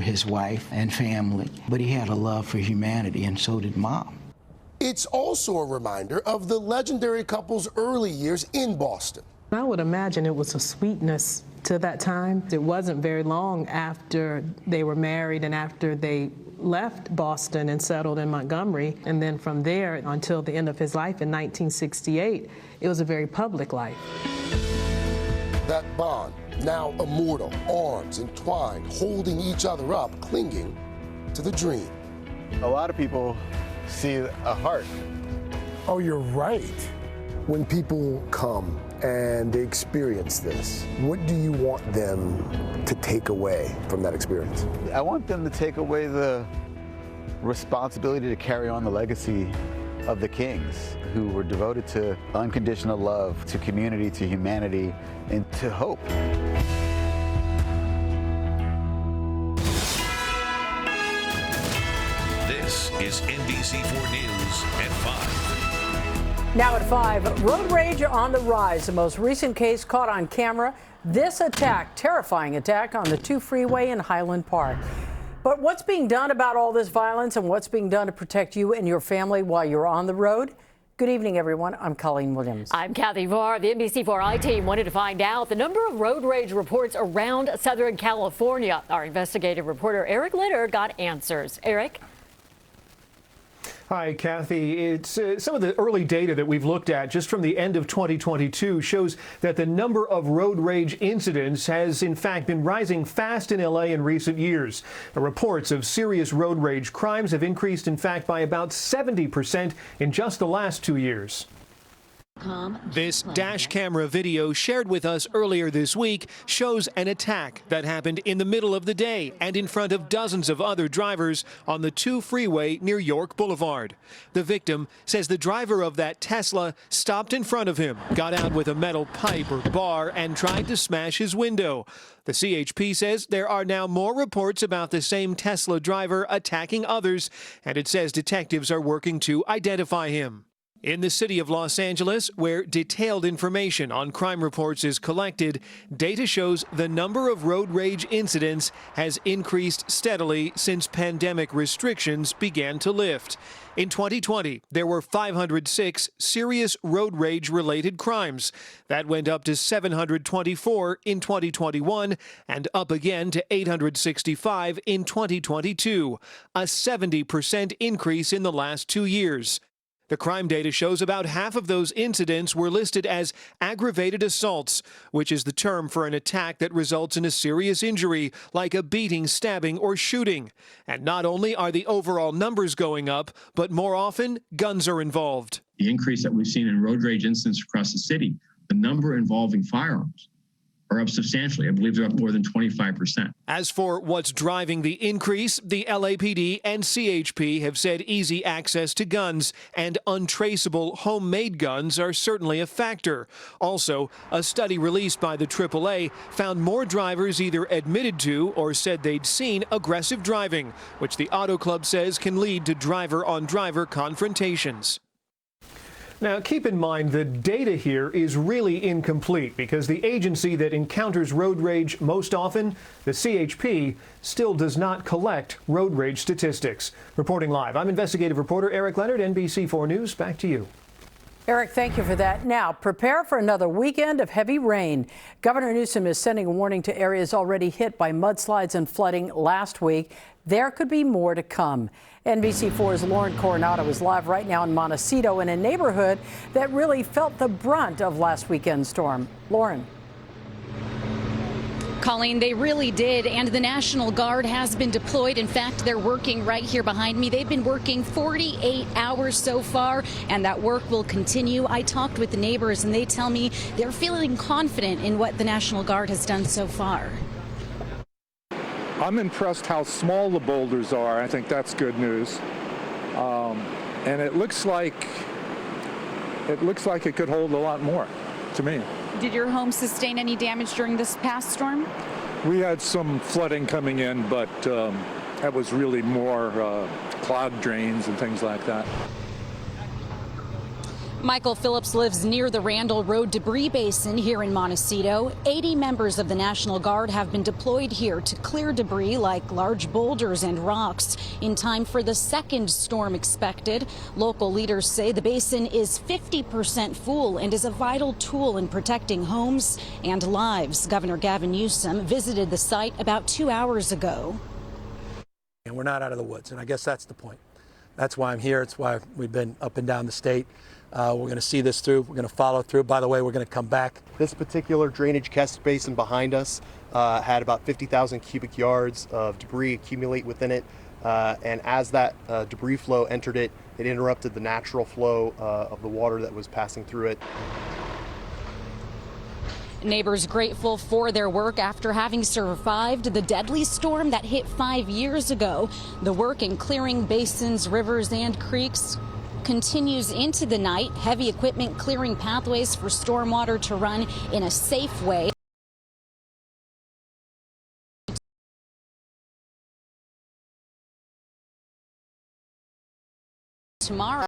his wife and family, but he had a love for humanity, and so did Mom. It's also a reminder of the legendary couple's early years in Boston. I would imagine it was a sweetness to that time. It wasn't very long after they were married and after they left Boston and settled in Montgomery, and then from there until the end of his life in 1968, it was a very public life. That bond, now immortal, arms entwined, holding each other up, clinging to the dream. A lot of people see a heart. Oh, you're right. When people come and they experience this, what do you want them to take away from that experience? I want them to take away the responsibility to carry on the legacy of the kings, who were devoted to unconditional love, to community, to humanity, and to hope. This is NBC4 News at 5. Now at 5, road rage on the rise. The most recent case caught on camera. This attack, terrifying attack on the 2 freeway in Highland Park. But what's being done about all this violence and what's being done to protect you and your family while you're on the road? Good evening, everyone. I'm Colleen Williams. I'm Kathy Varr. The NBC4 I-Team wanted to find out the number of road rage reports around Southern California. Our investigative reporter Eric Litter got answers. Eric? Hi, Kathy. It's some of the early data that we've looked at just from the end of 2022 shows that the number of road rage incidents has in fact been rising fast in LA in recent years. The reports of serious road rage crimes have increased in fact by about 70% in just the last 2 years. This dash camera video shared with us earlier this week shows an attack that happened in the middle of the day and in front of dozens of other drivers on the 2 freeway near York Boulevard. The victim says the driver of that Tesla stopped in front of him, got out with a metal pipe or bar and tried to smash his window. The CHP says there are now more reports about the same Tesla driver attacking others, and it says detectives are working to identify him. In the city of Los Angeles, where detailed information on crime reports is collected, data shows the number of road rage incidents has increased steadily since pandemic restrictions began to lift. In 2020, there were 506 serious road rage-related crimes. That went up to 724 in 2021 and up again to 865 in 2022, a 70% increase in the last 2 years. The crime data shows about half of those incidents were listed as aggravated assaults, which is the term for an attack that results in a serious injury, like a beating, stabbing, or shooting. And not only are the overall numbers going up, but more often, guns are involved. The increase that we've seen in road rage incidents across the city, the number involving firearms, are up substantially. I believe they're up more than 25%. As for what's driving the increase, the LAPD and CHP have said easy access to guns and untraceable homemade guns are certainly a factor. Also, a study released by the AAA found more drivers either admitted to or said they'd seen aggressive driving, which the Auto Club says can lead to driver-on-driver confrontations. Now, keep in mind the data here is really incomplete because the agency that encounters road rage most often, the CHP, still does not collect road rage statistics. Reporting live, I'm investigative reporter Eric Leonard, NBC4 News. Back to you. Eric, thank you for that. Now, prepare for another weekend of heavy rain. Governor Newsom is sending a warning to areas already hit by mudslides and flooding last week. There could be more to come. NBC4's Lauren Coronado is live right now in Montecito in a neighborhood that really felt the brunt of last weekend's storm. Lauren. Colleen, they really did, and the National Guard has been deployed. In fact, they're working right here behind me. They've been working 48 hours so far, and that work will continue. I talked with the neighbors, and they tell me they're feeling confident in what the National Guard has done so far. I'm impressed how small the boulders are. I think that's good news. And it looks like it could hold a lot more to me. Did your home sustain any damage during this past storm? We had some flooding coming in, but that was really more clogged drains and things like that. Michael Phillips lives near the Randall Road debris basin here in Montecito. 80 members of the National Guard have been deployed here to clear debris like large boulders and rocks in time for the second storm expected. Local leaders say the basin is 50% full and is a vital tool in protecting homes and lives. Governor Gavin Newsom visited the site about 2 hours ago. And we're not out of the woods, and I guess that's the point. That's why I'm here. It's why we've been up and down the state. We're going to see this through. We're going to follow through. By the way, we're going to come back. This particular drainage catch basin behind us had about 50,000 cubic yards of debris accumulate within it. And as that debris flow entered it, it interrupted the natural flow of the water that was passing through it. Neighbors grateful for their work after having survived the deadly storm that hit 5 years ago. The work in clearing basins, rivers, and creeks continues into the night. Heavy equipment clearing pathways for stormwater to run in a safe way. Tomorrow.